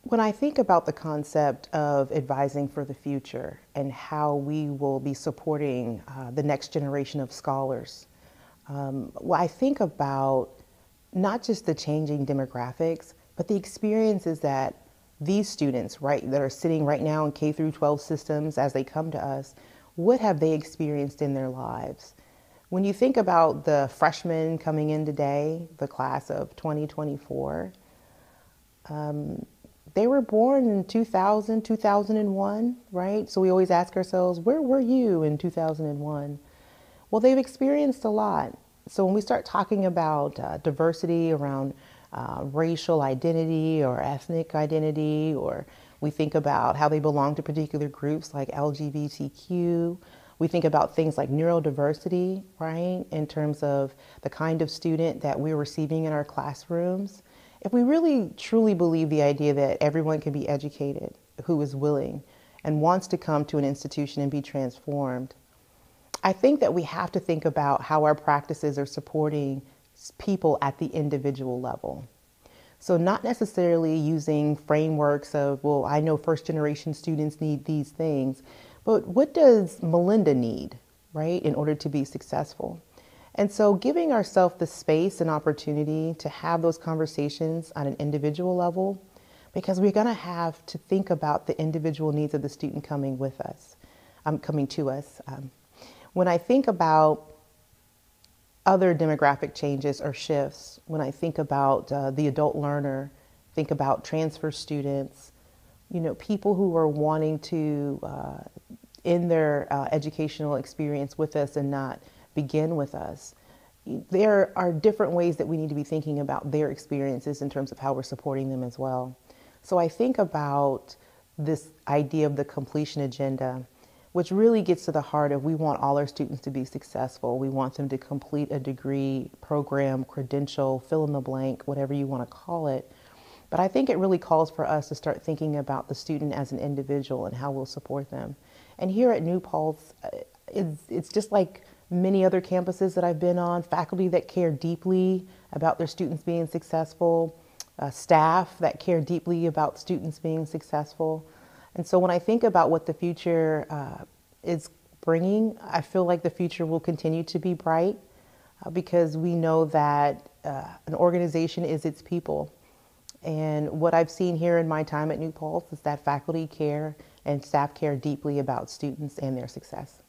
When I think about the concept of advising for the future and how we will be supporting the next generation of scholars, well, I think about not just the changing demographics, but the experiences that these students, right, that are sitting right now in K through 12 systems as they come to us, what have they experienced in their lives? When you think about the freshmen coming in today, the class of 2024, they were born in 2000, 2001, right? So we always ask ourselves, where were you in 2001? Well, they've experienced a lot. So when we start talking about diversity around racial identity or ethnic identity, or we think about how they belong to particular groups like LGBTQ, we think about things like neurodiversity, right, in terms of the kind of student that we're receiving in our classrooms. If we really truly believe the idea that everyone can be educated who is willing and wants to come to an institution and be transformed, I think that we have to think about how our practices are supporting people at the individual level. So not necessarily using frameworks of, well, I know first generation students need these things, but what does Melinda need, right, in order to be successful? And so giving ourselves the space and opportunity to have those conversations on an individual level, because we're going to have to think about the individual needs of the student coming with us, coming to us. When I think about other demographic changes or shifts, when I think about the adult learner, think about transfer students, you know, people who are wanting to end their educational experience with us and not begin with us. There are different ways that we need to be thinking about their experiences in terms of how we're supporting them as well. So I think about this idea of the completion agenda, which really gets to the heart of we want all our students to be successful. We want them to complete a degree, program, credential, fill in the blank, whatever you want to call it. But I think it really calls for us to start thinking about the student as an individual and how we'll support them. And here at New Paltz, it's just like many other campuses that I've been on, faculty that care deeply about their students being successful, staff that care deeply about students being successful. And so when I think about what the future is bringing, I feel like the future will continue to be bright because we know that an organization is its people. And what I've seen here in my time at New Paltz is that faculty care and staff care deeply about students and their success.